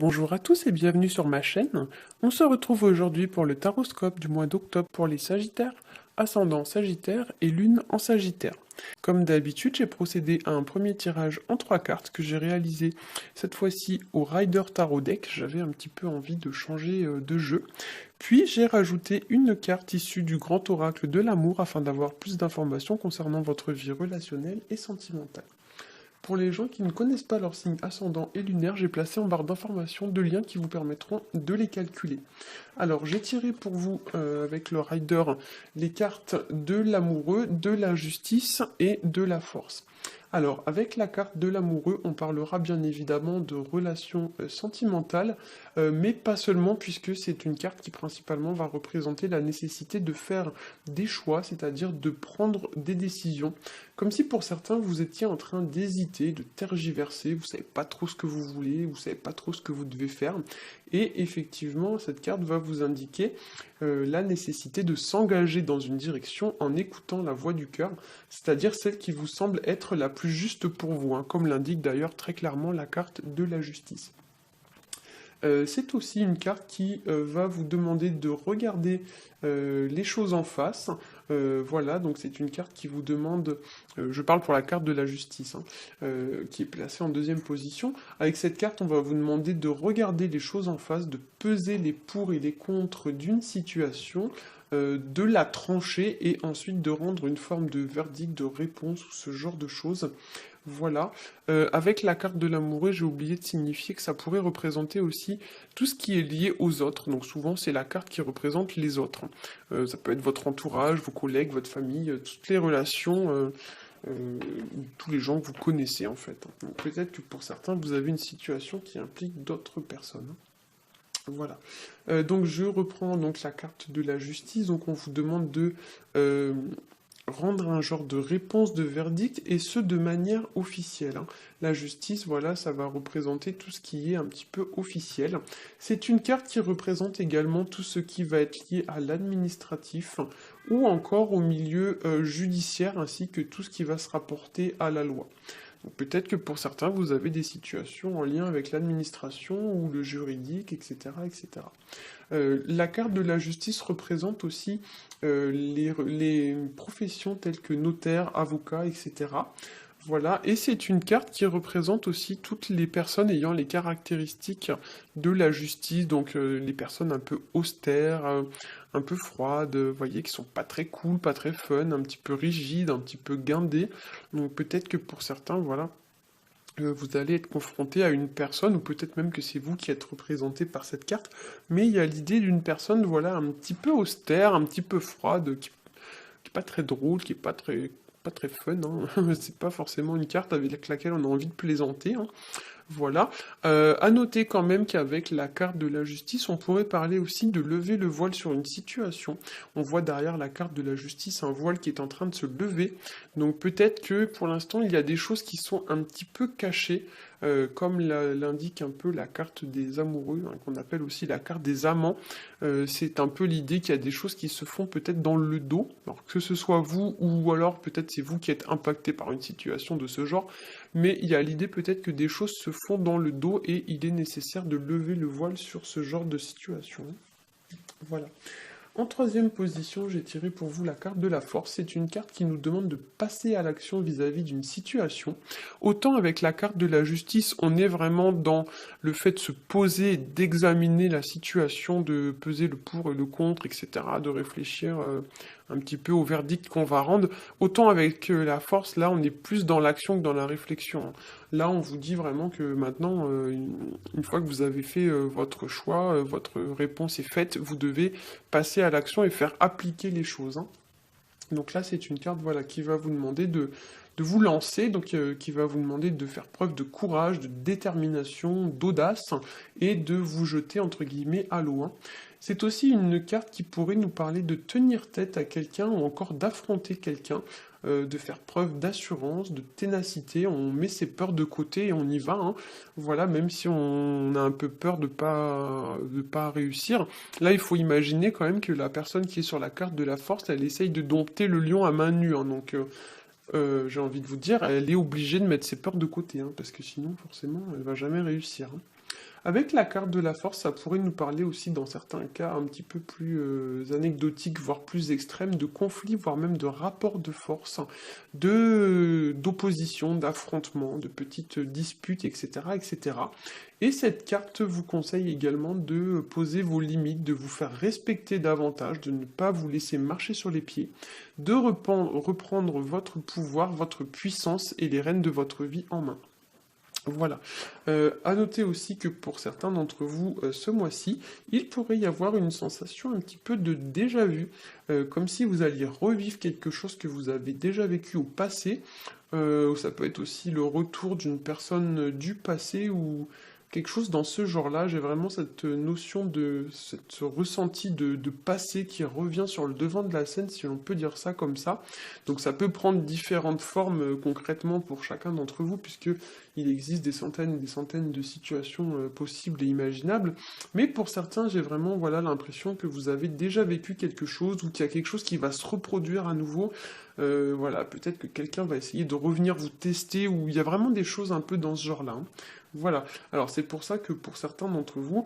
Bonjour à tous et bienvenue sur ma chaîne. On se retrouve aujourd'hui pour le taroscope du mois d'octobre pour les Sagittaires, ascendant Sagittaire et lune en Sagittaire. Comme d'habitude, j'ai procédé à un premier tirage en 3 cartes que j'ai réalisé cette fois-ci au Rider Tarot Deck. J'avais un petit peu envie de changer de jeu. Puis j'ai rajouté une carte issue du grand oracle de l'amour afin d'avoir plus d'informations concernant votre vie relationnelle et sentimentale. Pour les gens qui ne connaissent pas leur signe ascendant et lunaire, j'ai placé en barre d'informations 2 liens qui vous permettront de les calculer. Alors, j'ai tiré pour vous, avec le rider, les cartes de l'amoureux, de la justice et de la force. Alors, avec la carte de l'amoureux, on parlera bien évidemment de relations sentimentales, mais pas seulement, puisque c'est une carte qui principalement va représenter la nécessité de faire des choix, c'est-à-dire de prendre des décisions. Comme si pour certains, vous étiez en train d'hésiter, de tergiverser, vous savez pas trop ce que vous voulez, vous savez pas trop ce que vous devez faire. Et effectivement, cette carte va vous indiquer la nécessité de s'engager dans une direction en écoutant la voix du cœur, c'est-à-dire celle qui vous semble être la plus juste pour vous, hein, comme l'indique d'ailleurs très clairement la carte de la justice. C'est aussi une carte qui va vous demander de regarder les choses en face. Voilà, donc c'est une carte qui vous demande, je parle pour la carte de la justice, hein, qui est placée en deuxième position. Avec cette carte, on va vous demander de regarder les choses en face, de peser les pour et les contre d'une situation, de la trancher et ensuite de rendre une forme de verdict, de réponse ou ce genre de choses. Voilà. Avec la carte de l'amoureux, j'ai oublié de signifier que ça pourrait représenter aussi tout ce qui est lié aux autres. Donc souvent, c'est la carte qui représente les autres. Ça peut être votre entourage, vos collègues, votre famille, toutes les relations, tous les gens que vous connaissez en fait. Donc peut-être que pour certains, vous avez une situation qui implique d'autres personnes. Voilà. Donc je reprends donc la carte de la justice. Donc on vous demande de rendre un genre de réponse de verdict, et ce de manière officielle, hein. La justice, voilà, ça va représenter tout ce qui est un petit peu officiel. C'est une carte qui représente également tout ce qui va être lié à l'administratif, ou encore au milieu judiciaire, ainsi que tout ce qui va se rapporter à la loi. Peut-être que pour certains, vous avez des situations en lien avec l'administration ou le juridique, etc., etc. La carte de la justice représente aussi les professions telles que notaire, avocat, etc. Voilà, et c'est une carte qui représente aussi toutes les personnes ayant les caractéristiques de la justice, donc les personnes un peu austères, un peu froides, vous voyez, qui sont pas très cool, pas très fun, un petit peu rigides, un petit peu guindées. Donc peut-être que pour certains, voilà, vous allez être confronté à une personne, ou peut-être même que c'est vous qui êtes représenté par cette carte, mais il y a l'idée d'une personne, voilà, un petit peu austère, un petit peu froide, qui est pas très drôle, qui est pas très fun, hein. C'est pas forcément une carte avec laquelle on a envie de plaisanter, hein. Voilà. À noter quand même qu'avec la carte de la justice, on pourrait parler aussi de lever le voile sur une situation. On voit derrière la carte de la justice un voile qui est en train de se lever. Donc peut-être que pour l'instant, il y a des choses qui sont un petit peu cachées, comme l'indique un peu la carte des amoureux, hein, qu'on appelle aussi la carte des amants. C'est un peu l'idée qu'il y a des choses qui se font peut-être dans le dos, alors que ce soit vous ou alors peut-être c'est vous qui êtes impacté par une situation de ce genre, mais il y a l'idée peut-être que des choses se font dans le dos et il est nécessaire de lever le voile sur ce genre de situation. Voilà. En troisième position, j'ai tiré pour vous la carte de la force. C'est une carte qui nous demande de passer à l'action vis-à-vis d'une situation. Autant avec la carte de la justice, on est vraiment dans le fait de se poser, d'examiner la situation, de peser le pour et le contre, etc., de réfléchir un petit peu au verdict qu'on va rendre. Autant avec la force, là, on est plus dans l'action que dans la réflexion, hein. Là, on vous dit vraiment que maintenant, une fois que vous avez fait votre choix, votre réponse est faite, vous devez passer à l'action et faire appliquer les choses, hein. Donc là, c'est une carte, voilà, qui va vous demander de vous lancer, donc qui va vous demander de faire preuve de courage, de détermination, d'audace, et de vous jeter, entre guillemets, à l'eau, hein. C'est aussi une carte qui pourrait nous parler de tenir tête à quelqu'un, ou encore d'affronter quelqu'un, de faire preuve d'assurance, de ténacité, on met ses peurs de côté et on y va, hein. Voilà, même si on a un peu peur de pas réussir. Là, il faut imaginer quand même que la personne qui est sur la carte de la force, elle essaye de dompter le lion à main nue, hein. Donc, j'ai envie de vous dire, elle est obligée de mettre ses peurs de côté, hein, parce que sinon, forcément, elle va jamais réussir, hein. Avec la carte de la force, ça pourrait nous parler aussi dans certains cas un petit peu plus anecdotiques, voire plus extrêmes, de conflits, voire même de rapports de force, d'opposition, d'affrontements, de petites disputes, etc., etc. Et cette carte vous conseille également de poser vos limites, de vous faire respecter davantage, de ne pas vous laisser marcher sur les pieds, de reprendre votre pouvoir, votre puissance et les rênes de votre vie en main. Voilà. À noter aussi que pour certains d'entre vous, ce mois-ci, il pourrait y avoir une sensation un petit peu de déjà-vu, comme si vous alliez revivre quelque chose que vous avez déjà vécu au passé. Ça peut être aussi le retour d'une personne du passé ou quelque chose dans ce genre-là. J'ai vraiment cette notion ce ressenti de passé qui revient sur le devant de la scène, si on peut dire ça comme ça. Donc ça peut prendre différentes formes concrètement pour chacun d'entre vous, puisque il existe des centaines et des centaines de situations possibles et imaginables. Mais pour certains, j'ai vraiment voilà, l'impression que vous avez déjà vécu quelque chose ou qu'il y a quelque chose qui va se reproduire à nouveau. Voilà, peut-être que quelqu'un va essayer de revenir vous tester, ou il y a vraiment des choses un peu dans ce genre-là, hein. Voilà, alors c'est pour ça que pour certains d'entre vous,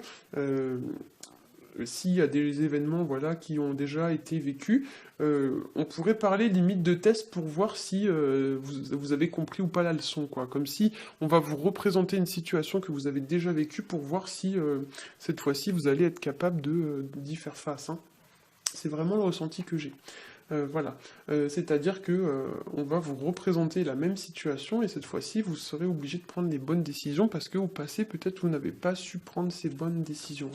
s'il y a des événements voilà, qui ont déjà été vécus, on pourrait parler limite de test pour voir si vous avez compris ou pas la leçon, quoi. Comme si on va vous représenter une situation que vous avez déjà vécue pour voir si cette fois-ci vous allez être capable d'y faire face, hein. C'est vraiment le ressenti que j'ai. Voilà. C'est-à-dire que on va vous représenter la même situation et cette fois-ci vous serez obligé de prendre les bonnes décisions parce que au passé peut-être vous n'avez pas su prendre ces bonnes décisions.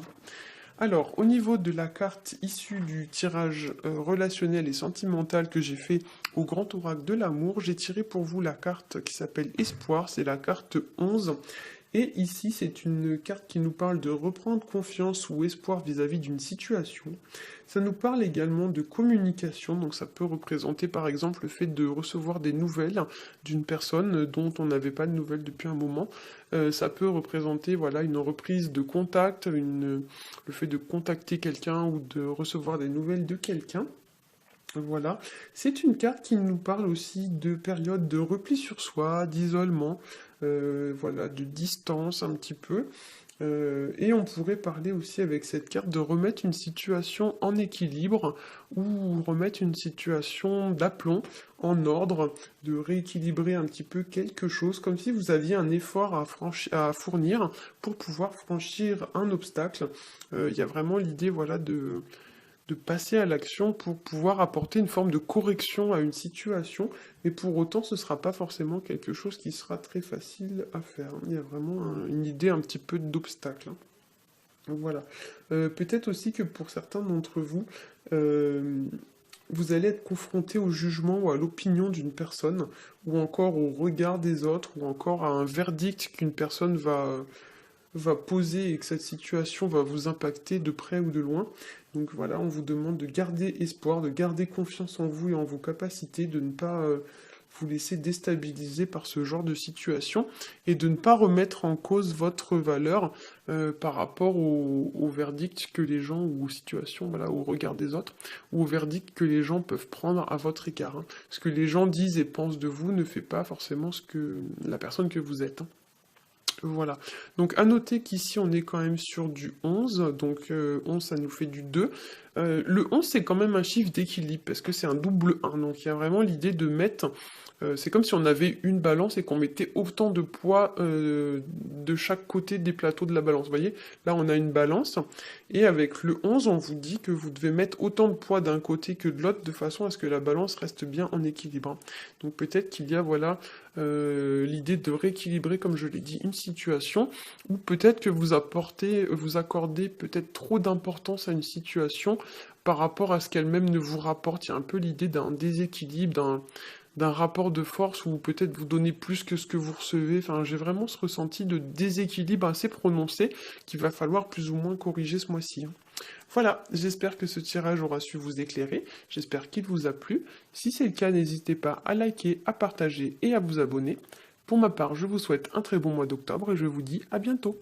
Alors, au niveau de la carte issue du tirage relationnel et sentimental que j'ai fait au Grand Oracle de l'amour, j'ai tiré pour vous la carte qui s'appelle Espoir, c'est la carte 11. Et ici, c'est une carte qui nous parle de reprendre confiance ou espoir vis-à-vis d'une situation. Ça nous parle également de communication, donc ça peut représenter par exemple le fait de recevoir des nouvelles d'une personne dont on n'avait pas de nouvelles depuis un moment. Ça peut représenter voilà, une reprise de contact, le fait de contacter quelqu'un ou de recevoir des nouvelles de quelqu'un. Voilà, c'est une carte qui nous parle aussi de période de repli sur soi, d'isolement, voilà, de distance un petit peu. Et on pourrait parler aussi avec cette carte de remettre une situation en équilibre ou remettre une situation d'aplomb en ordre, de rééquilibrer un petit peu quelque chose, comme si vous aviez un effort à fournir pour pouvoir franchir un obstacle. Il y a vraiment l'idée, voilà, de passer à l'action pour pouvoir apporter une forme de correction à une situation, mais pour autant ce ne sera pas forcément quelque chose qui sera très facile à faire. Il y a vraiment une idée un petit peu d'obstacle, hein. Voilà. Peut-être aussi que pour certains d'entre vous, vous allez être confronté au jugement ou à l'opinion d'une personne, ou encore au regard des autres, ou encore à un verdict qu'une personne va poser et que cette situation va vous impacter de près ou de loin. Donc voilà, on vous demande de garder espoir, de garder confiance en vous et en vos capacités, de ne pas vous laisser déstabiliser par ce genre de situation et de ne pas remettre en cause votre valeur par rapport au verdict que les gens, ou aux situations, voilà, au regard des autres, ou au verdict que les gens peuvent prendre à votre égard, hein. Ce que les gens disent et pensent de vous ne fait pas forcément ce que la personne que vous êtes, hein. Voilà, donc à noter qu'ici on est quand même sur du 11, donc 11 ça nous fait du 2. Le 11 c'est quand même un chiffre d'équilibre, parce que c'est un double 1, donc il y a vraiment l'idée de mettre, c'est comme si on avait une balance et qu'on mettait autant de poids de chaque côté des plateaux de la balance, vous voyez. Là on a une balance, et avec le 11 on vous dit que vous devez mettre autant de poids d'un côté que de l'autre, de façon à ce que la balance reste bien en équilibre. Donc peut-être qu'il y a, voilà, l'idée de rééquilibrer, comme je l'ai dit, une situation, ou peut-être que vous accordez peut-être trop d'importance à une situation par rapport à ce qu'elle-même ne vous rapporte. Il y a un peu l'idée d'un déséquilibre, d'un rapport de force où peut-être vous donnez plus que ce que vous recevez. Enfin, j'ai vraiment ce ressenti de déséquilibre assez prononcé qu'il va falloir plus ou moins corriger ce mois-ci, hein. Voilà, j'espère que ce tirage aura su vous éclairer, j'espère qu'il vous a plu. Si c'est le cas, n'hésitez pas à liker, à partager et à vous abonner. Pour ma part, je vous souhaite un très bon mois d'octobre et je vous dis à bientôt.